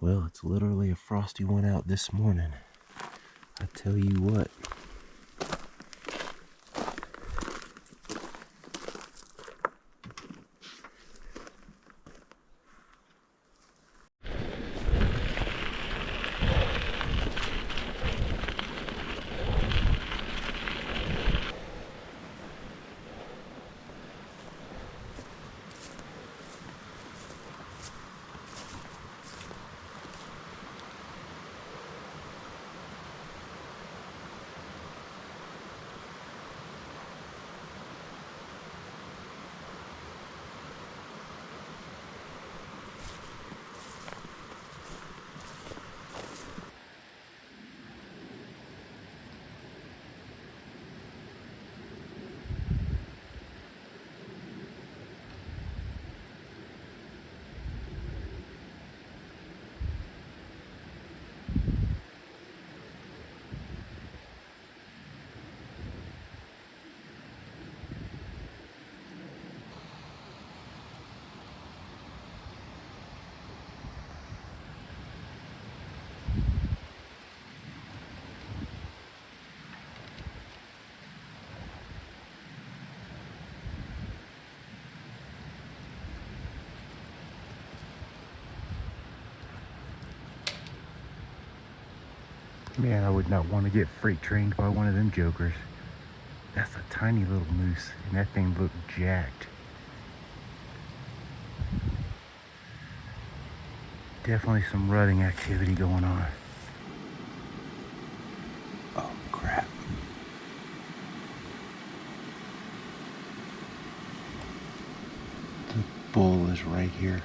Well, it's literally a frosty one out this morning. I tell you what. Man, I would not want to get freight trained by one of them jokers. That's a tiny little moose, and that thing looked jacked. Definitely some rutting activity going on. Oh, crap. The bull is right here.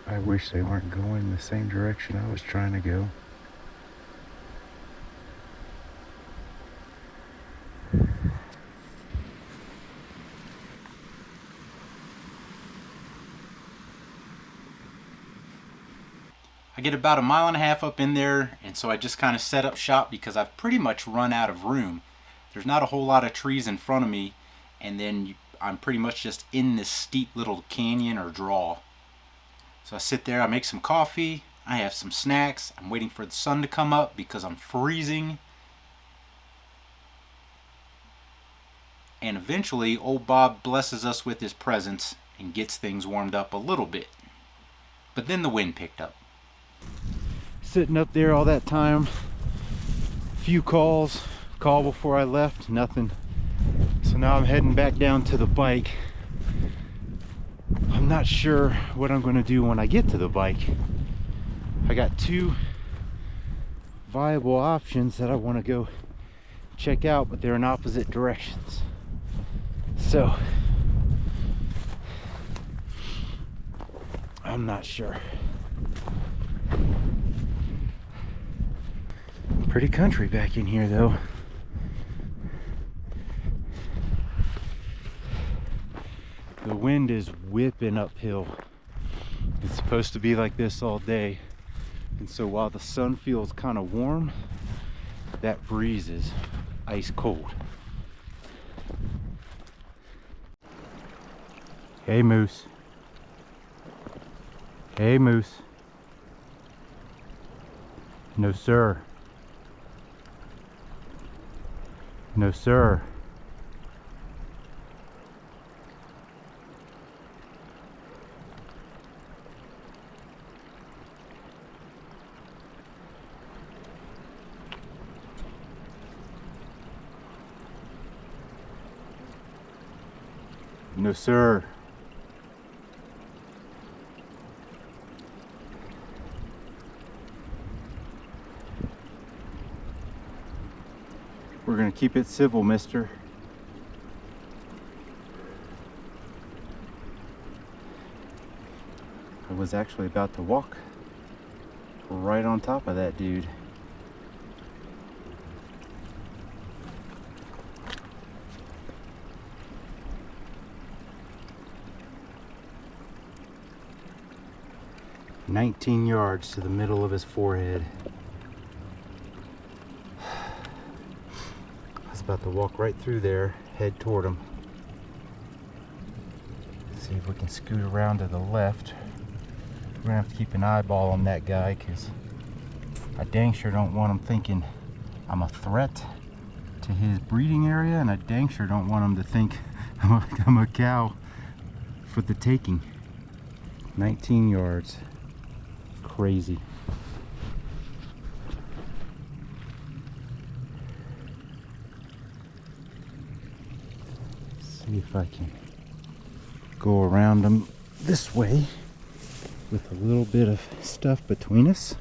I wish they weren't going the same direction I was trying to go. I get about 1.5 miles up in there, and so I just kind of set up shop because I've pretty much run out of room. There's not a whole lot of trees in front of me, and then I'm pretty much just in this steep little canyon or draw. So I sit there, I make some coffee, I have some snacks, I'm waiting for the sun to come up because I'm freezing. And eventually, old Bob blesses us with his presence and gets things warmed up a little bit. But then the wind picked up. Sitting up there all that time, few calls, call before I left, nothing. So now I'm heading back down to the bike. I'm not sure what I'm going to do when I get to the bike. I got two viable options that I want to go check out, but they're in opposite directions. So I'm not sure. Pretty country back in here though. The wind is whipping uphill. It's supposed to be like this all day. And so while the sun feels kind of warm, that breeze is ice cold. Hey moose. Hey moose. No, sir. No, sir. No, sir. We're gonna keep it civil, mister. I was actually about to walk right on top of that dude. "19 yards to the middle of his forehead." I was about to walk right through there, head toward him. See if we can scoot around to the left. We're gonna have to keep an eyeball on that guy, because I dang sure don't want him thinking I'm a threat to his breeding area, and I dang sure don't want him to think I'm a cow for the taking. 19 yards. Crazy. See if I can go around him this way with a little bit of stuff between us.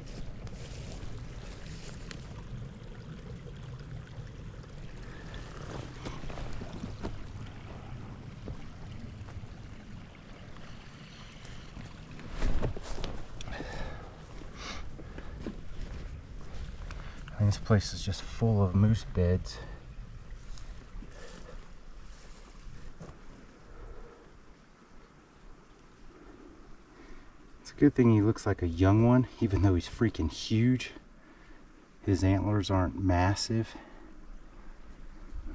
And this place is just full of moose beds. It's a good thing he looks like a young one, even though he's freaking huge. His antlers aren't massive.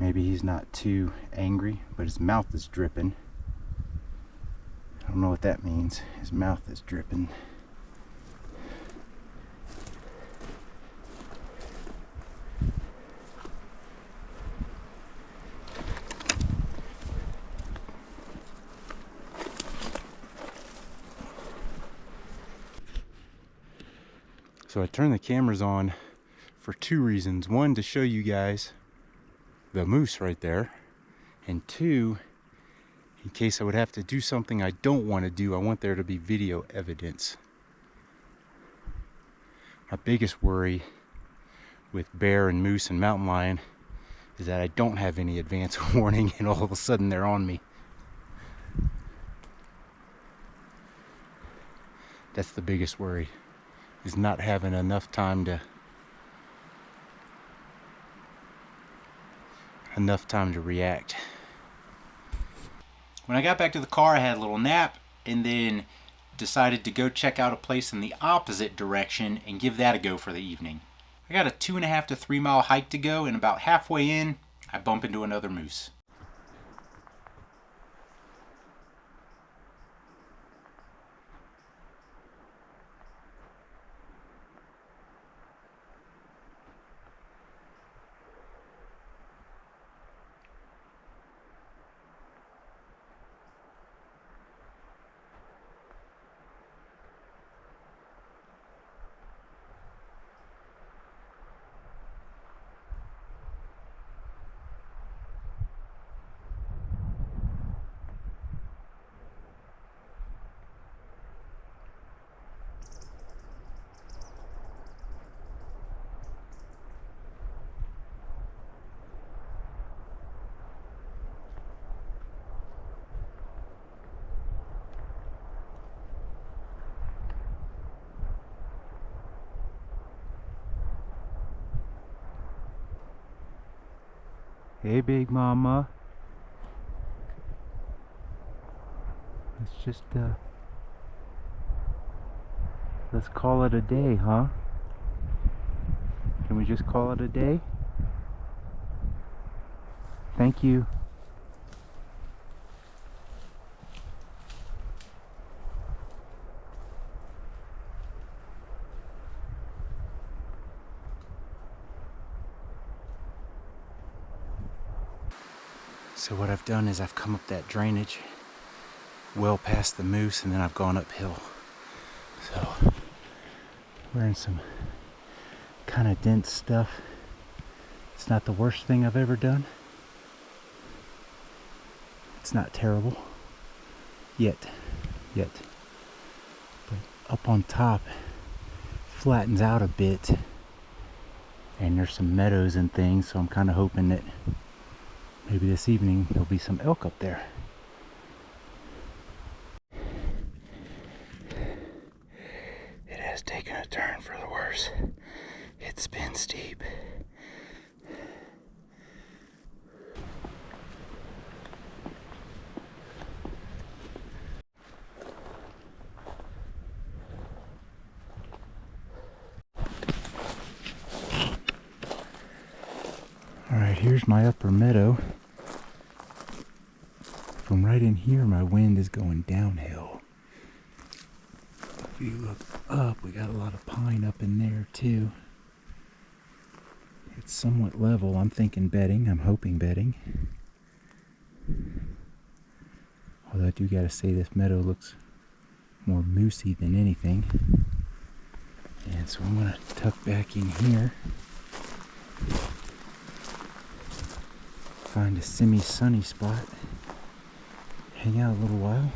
Maybe he's not too angry, but his mouth is dripping. I don't know what that means. His mouth is dripping. So I turned the cameras on for two reasons. One, to show you guys the moose right there. And two, in case I would have to do something I don't want to do, I want there to be video evidence. My biggest worry with bear and moose and mountain lion is that I don't have any advance warning and all of a sudden they're on me. That's the biggest worry, is not having enough time to react. When I got back to the car, I had a little nap and then decided to go check out a place in the opposite direction and give that a go for the evening. I got a 2.5 to 3 mile hike to go, and about halfway in, I bump into another moose. Hey, big mama. Let's just, let's call it a day, huh? Can we just call it a day? Thank you. So what I've done is I've come up that drainage well past the moose, and then I've gone uphill. So we're in some kind of dense stuff. It's not the worst thing I've ever done. It's not terrible yet. But up on top flattens out a bit, and there's some meadows and things, so I'm kind of hoping that maybe this evening there'll be some elk up there. It has taken a turn for the worse. It's been steep. Alright, here's my upper meadow. From right in here, my wind is going downhill. If you look up, we got a lot of pine up in there too. It's somewhat level. I'm thinking bedding. I'm hoping bedding. Although I do gotta say this meadow looks more moosey than anything. And so I'm gonna tuck back in here. Find a semi-sunny spot. Hang out a little while.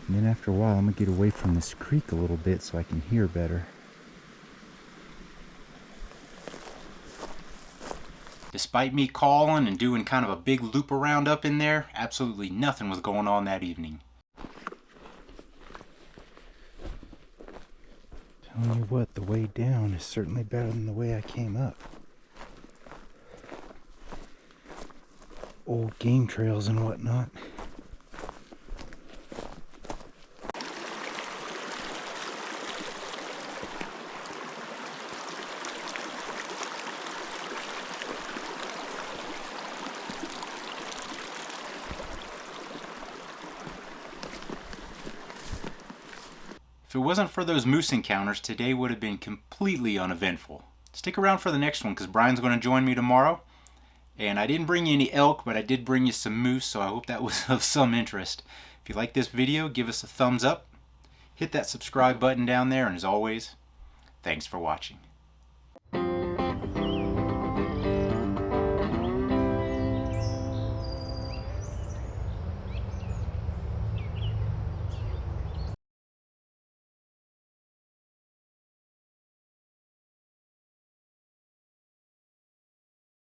And then after a while, I'm gonna get away from this creek a little bit so I can hear better. Despite me calling and doing kind of a big loop around up in there, absolutely nothing was going on that evening. Telling you what, the way down is certainly better than the way I came up. Old game trails and whatnot. If it wasn't for those moose encounters, today would have been completely uneventful. Stick around for the next one because Brian's going to join me tomorrow. And I didn't bring you any elk, but I did bring you some moose, so I hope that was of some interest. If you like this video, give us a thumbs up. Hit that subscribe button down there, and as always, thanks for watching.